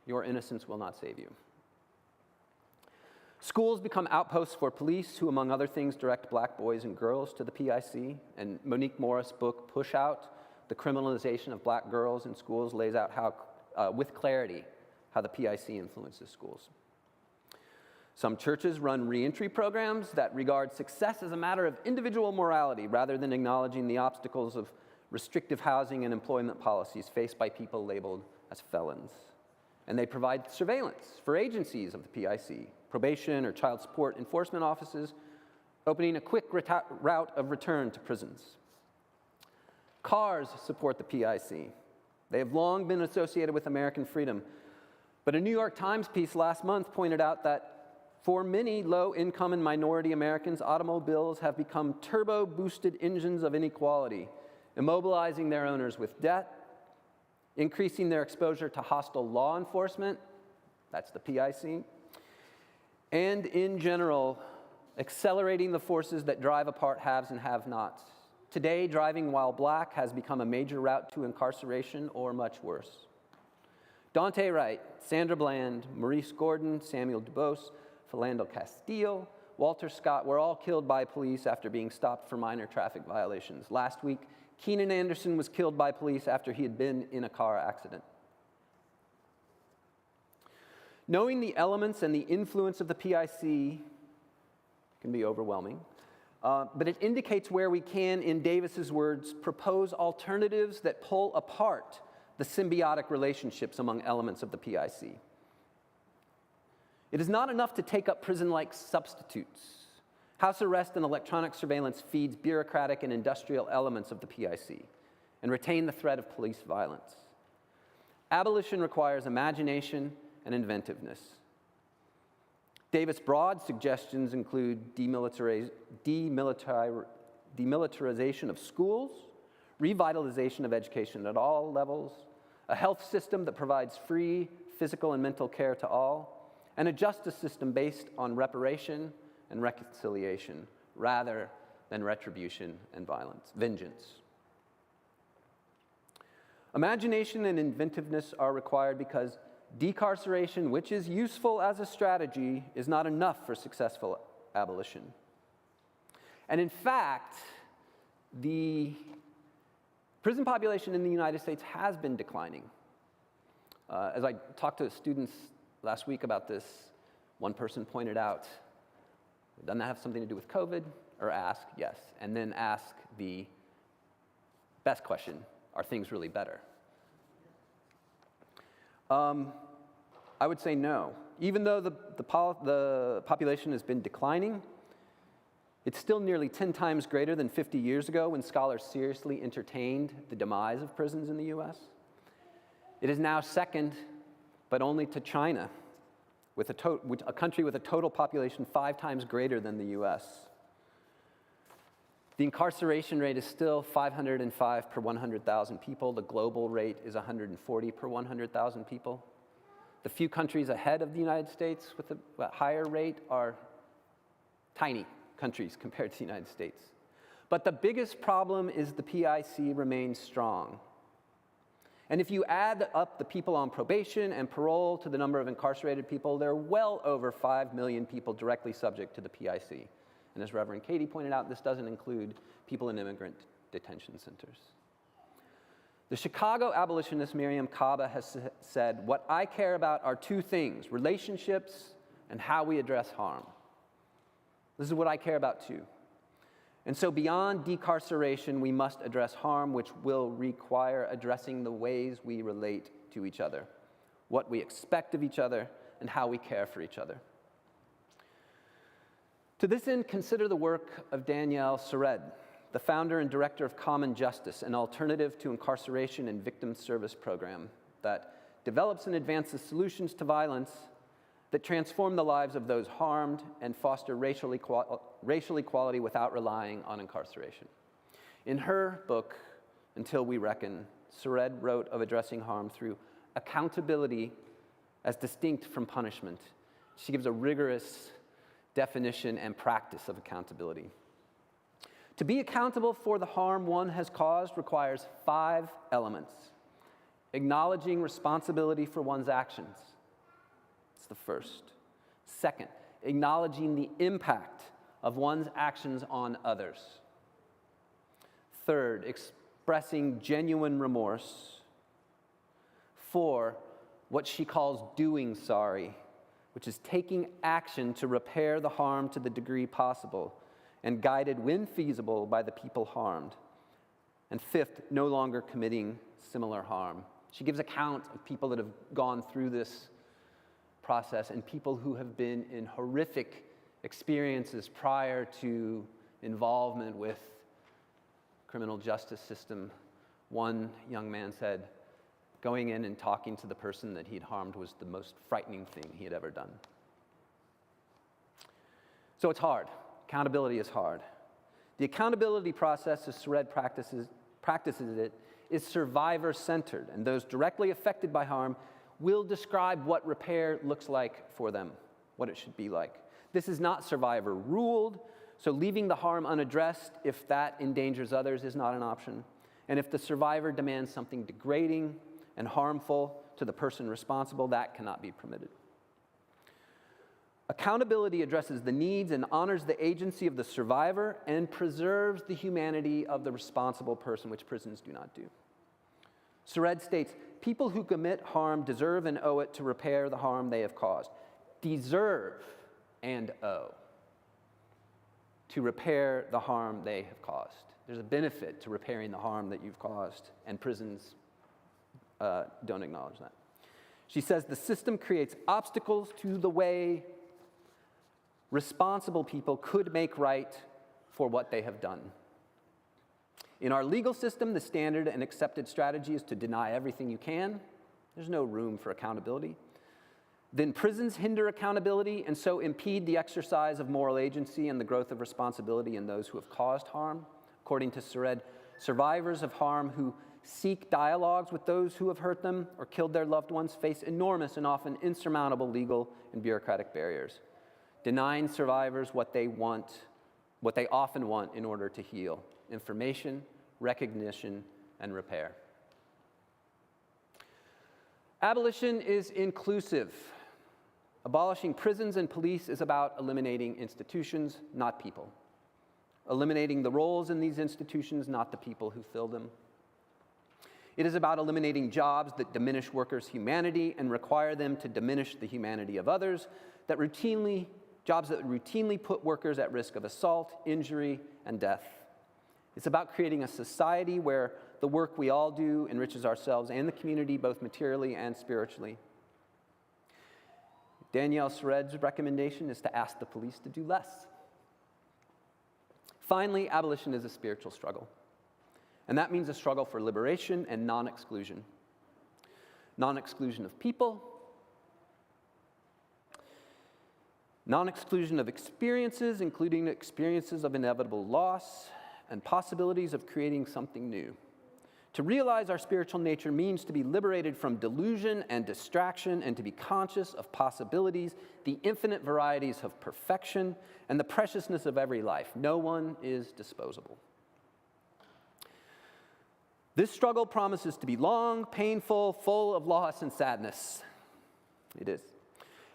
Your innocence will not save you. Schools become outposts for police who, among other things, direct black boys and girls to the PIC. And Monique Morris' book, Push Out, The Criminalization of Black Girls in Schools, lays out how, with clarity, how the PIC influences schools. Some churches run reentry programs that regard success as a matter of individual morality rather than acknowledging the obstacles of restrictive housing and employment policies faced by people labeled as felons. And they provide surveillance for agencies of the PIC, probation or child support enforcement offices, opening a quick route of return to prisons. Cars support the PIC. They have long been associated with American freedom. But a New York Times piece last month pointed out that for many low-income and minority Americans, automobiles have become turbo-boosted engines of inequality, immobilizing their owners with debt, increasing their exposure to hostile law enforcement, that's the PIC, and in general, accelerating the forces that drive apart haves and have-nots. Today, driving while black has become a major route to incarceration or much worse. Dante Wright, Sandra Bland, Maurice Gordon, Samuel Dubose, Philando Castile, Walter Scott were all killed by police after being stopped for minor traffic violations. Last week, Keenan Anderson was killed by police after he had been in a car accident. Knowing the elements and the influence of the PIC can be overwhelming, but it indicates where we can, in Davis's words, propose alternatives that pull apart the symbiotic relationships among elements of the PIC. It is not enough to take up prison-like substitutes. House arrest and electronic surveillance feeds bureaucratic and industrial elements of the PIC and retain the threat of police violence. Abolition requires imagination and inventiveness. Davis' broad suggestions include demilitarization of schools, revitalization of education at all levels, a health system that provides free physical and mental care to all, and a justice system based on reparation and reconciliation rather than retribution and vengeance. Imagination and inventiveness are required because decarceration, which is useful as a strategy, is not enough for successful abolition. And in fact, the prison population in the United States has been declining. As I talked to students last week about this, one person pointed out, doesn't that have something to do with COVID? Or ask, yes. And then ask the best question, are things really better? I would say no. Even though the population has been declining, it's still nearly 10 times greater than 50 years ago when scholars seriously entertained the demise of prisons in the US. It is now second, but only to China, with a country with a total population 5 times greater than the US. The incarceration rate is still 505 per 100,000 people. The global rate is 140 per 100,000 people. The few countries ahead of the United States with a higher rate are tiny countries compared to the United States. But the biggest problem is the PIC remains strong. And if you add up the people on probation and parole to the number of incarcerated people, there are well over 5 million people directly subject to the PIC. And as Reverend Katie pointed out, this doesn't include people in immigrant detention centers. The Chicago abolitionist Miriam Kaba has said, "What I care about are 2 things, relationships and how we address harm." This is what I care about too. And so beyond decarceration, we must address harm, which will require addressing the ways we relate to each other, what we expect of each other, and how we care for each other. To this end, consider the work of Danielle Sered, the founder and director of Common Justice, an alternative to incarceration and victim service program that develops and advances solutions to violence that transform the lives of those harmed and foster racial equality without relying on incarceration. In her book, Until We Reckon, Sered wrote of addressing harm through accountability as distinct from punishment. She gives a rigorous definition and practice of accountability. To be accountable for the harm one has caused requires 5 elements. Acknowledging responsibility for one's actions. That's the first. Second, acknowledging the impact of one's actions on others. Third, expressing genuine remorse. 4, what she calls doing sorry, which is taking action to repair the harm to the degree possible and guided when feasible by the people harmed. And 5th, no longer committing similar harm. She gives account of people that have gone through this process and people who have been in horrific experiences prior to involvement with criminal justice system. One young man said, going in and talking to the person that he'd harmed was the most frightening thing he had ever done. So it's hard. Accountability is hard. The accountability process, as Sered practices it, is survivor-centered, and those directly affected by harm will describe what repair looks like for them, what it should be like. This is not survivor-ruled, so leaving the harm unaddressed if that endangers others is not an option. And if the survivor demands something degrading and harmful to the person responsible, that cannot be permitted. Accountability addresses the needs and honors the agency of the survivor and preserves the humanity of the responsible person, which prisons do not do. Sered states, people who commit harm deserve and owe it to repair the harm they have caused. Deserve and owe to repair the harm they have caused. There's a benefit to repairing the harm that you've caused, and prisons don't acknowledge that. She says the system creates obstacles to the way responsible people could make right for what they have done. In our legal system, the standard and accepted strategy is to deny everything you can. There's no room for accountability. Then prisons hinder accountability and so impede the exercise of moral agency and the growth of responsibility in those who have caused harm. According to Sered, survivors of harm who seek dialogues with those who have hurt them or killed their loved ones face enormous and often insurmountable legal and bureaucratic barriers, denying survivors what they often want in order to heal: information, recognition, and repair. Abolition is inclusive. Abolishing prisons and police is about eliminating institutions, not people. Eliminating the roles in these institutions, not the people who fill them. It is about eliminating jobs that diminish workers' humanity and require them to diminish the humanity of others, jobs that routinely put workers at risk of assault, injury, and death. It's about creating a society where the work we all do enriches ourselves and the community, both materially and spiritually. Danielle Sered's recommendation is to ask the police to do less. Finally, abolition is a spiritual struggle. And that means a struggle for liberation and non-exclusion. Non-exclusion of people, non-exclusion of experiences, including experiences of inevitable loss and possibilities of creating something new. To realize our spiritual nature means to be liberated from delusion and distraction and to be conscious of possibilities, the infinite varieties of perfection, and the preciousness of every life. No one is disposable. This struggle promises to be long, painful, full of loss and sadness. It is.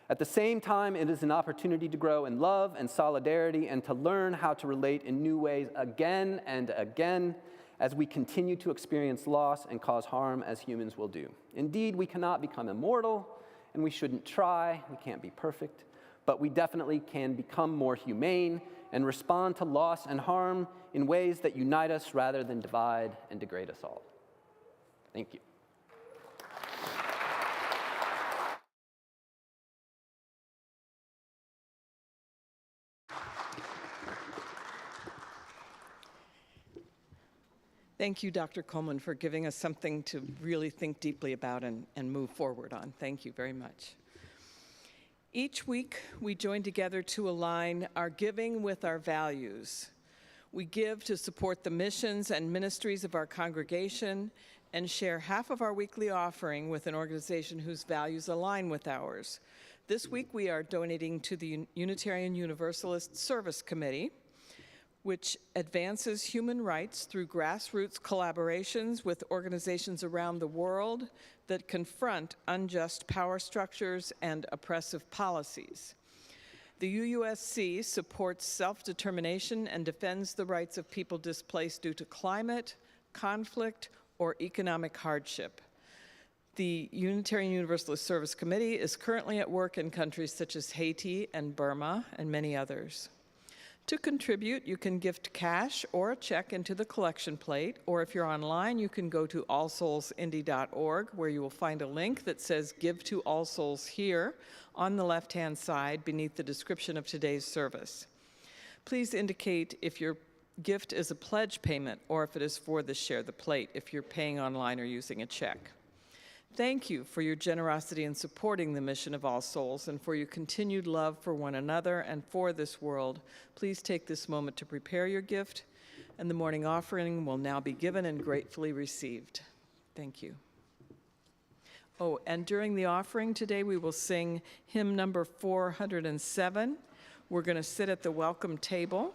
At the same time, it is an opportunity to grow in love and solidarity and to learn how to relate in new ways again and again as we continue to experience loss and cause harm as humans will do. Indeed, we cannot become immortal, and we shouldn't try. We can't be perfect. but we definitely can become more humane and respond to loss and harm in ways that unite us rather than divide and degrade us all. Thank you. Thank you, Dr. Coleman, for giving us something to really think deeply about and move forward on. Thank you very much. Each week, we join together to align our giving with our values. We give to support the missions and ministries of our congregation and share half of our weekly offering with an organization whose values align with ours. This week, we are donating to the Unitarian Universalist Service Committee, which advances human rights through grassroots collaborations with organizations around the world that confront unjust power structures and oppressive policies. The UUSC supports self-determination and defends the rights of people displaced due to climate, conflict, or economic hardship. The Unitarian Universalist Service Committee is currently at work in countries such as Haiti and Burma and many others. To contribute, you can gift cash or a check into the collection plate, or if you're online, you can go to allsoulsindy.org, where you will find a link that says Give to All Souls here on the left-hand side beneath the description of today's service. Please indicate if your gift is a pledge payment or if it is for the Share the Plate if you're paying online or using a check. Thank you for your generosity in supporting the mission of All Souls and for your continued love for one another and for this world. Please take this moment to prepare your gift, and the morning offering will now be given and gratefully received. Thank you. Oh, and during the offering today, we will sing hymn number 407. We're going to sit at the welcome table.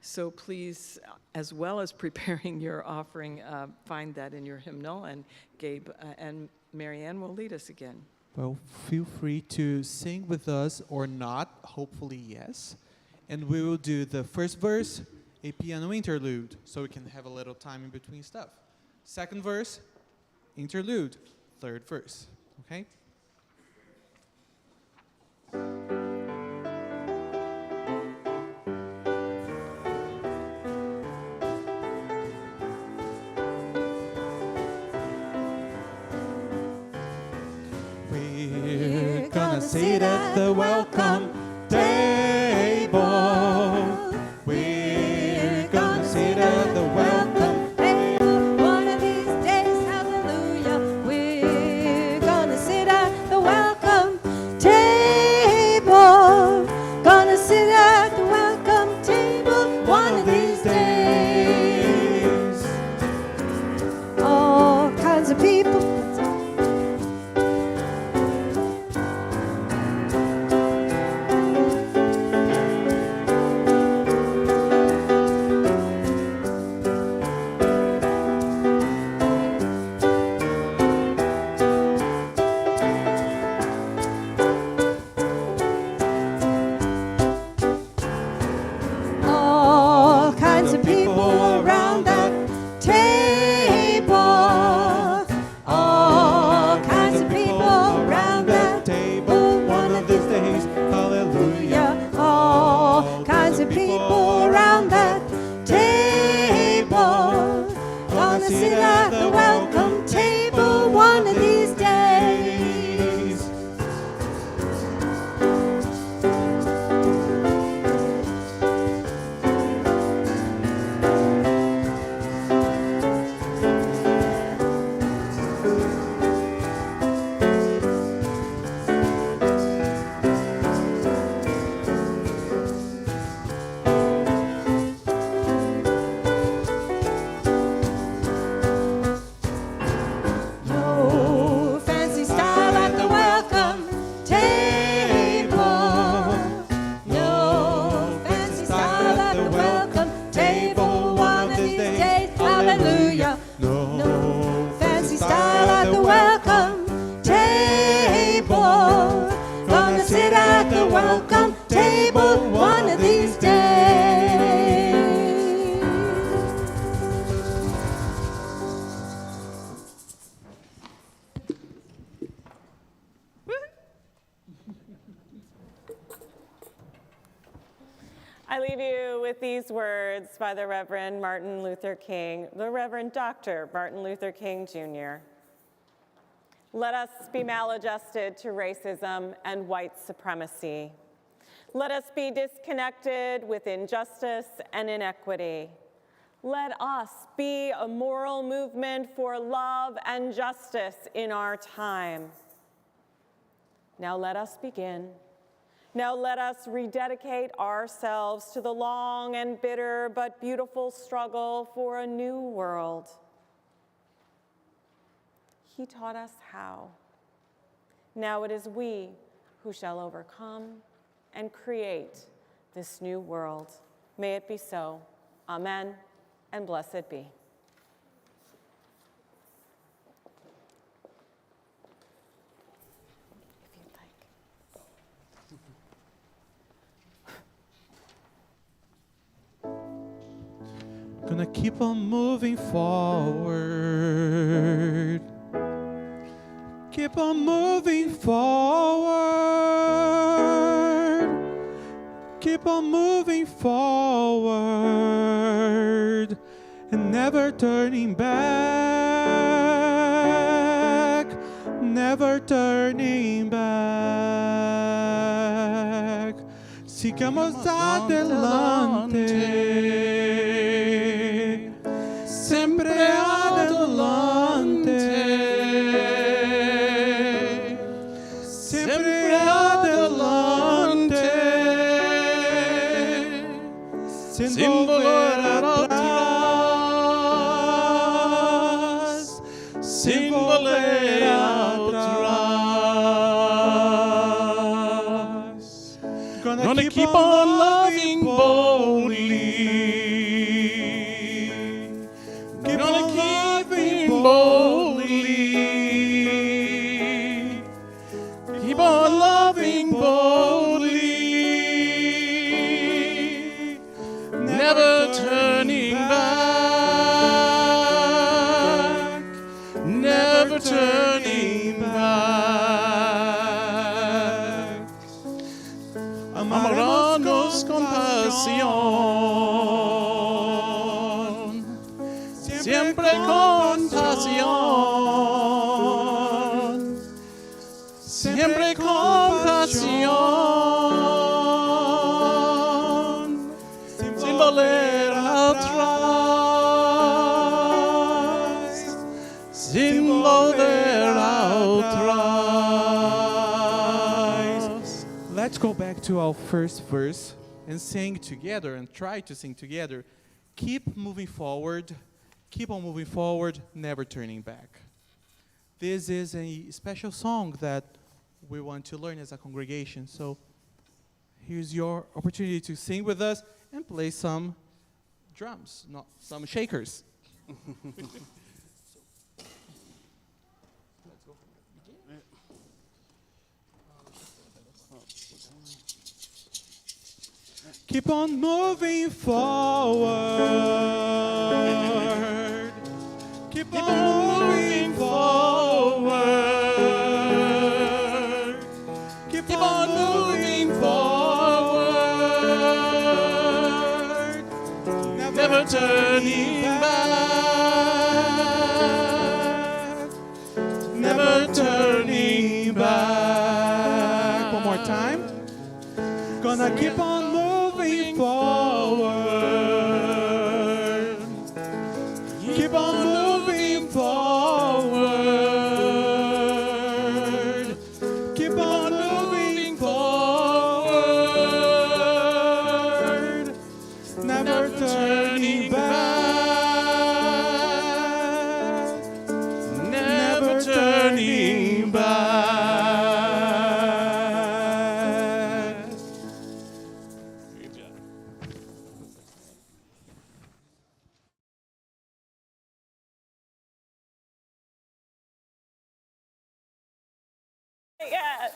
So please, as well as preparing your offering, find that in your hymnal, and Gabe and Marianne will lead us again. Well, feel free to sing with us or not, hopefully yes. And we will do the first verse, a piano interlude, so we can have a little time in between stuff. Second verse, interlude. Third verse, okay? We're gonna sit at the welcome table. We're gonna sit at the welcome table. One of these days, hallelujah, we're gonna sit at the welcome table. Gonna sit at the welcome table one of these days. All kinds of people. All kinds of people around that table. I leave you with these words by the Reverend Martin Luther King, the Reverend Dr. Martin Luther King, Jr. Let us be maladjusted to racism and white supremacy. Let us be disconnected with injustice and inequity. Let us be a moral movement for love and justice in our time. Now let us begin. Now let us rededicate ourselves to the long and bitter but beautiful struggle for a new world. He taught us how. Now it is we who shall overcome and create this new world. May it be so. Amen, and blessed be. Gonna keep on moving forward. Keep on moving forward. Keep on moving forward. And never turning back. Never turning back. Sigamos adelante. Siempre adelante. Siempre adelante. Sin volver atrás. Sin volver atrás. Gonna keep on loving boldly. Boldly. Keep on loving boldly. Never turning back. Never turning back. Amarnos con pasión. Siempre con pasión, siempre con pasión, sin volver atrás, sin volver atrás. Let's go back to our first verse and sing together and try to sing together. Keep moving forward. Keep on moving forward, never turning back. This is a special song that we want to learn as a congregation. So here's your opportunity to sing with us and play some drums, not some shakers. Keep on moving forward. Keep on moving forward. Keep on moving forward. Never turning back. Never turning back. One more time. Gonna keep on moving forward. Keep on moving forward. Keep on moving forward. Never turning back. Never turning back. Yes.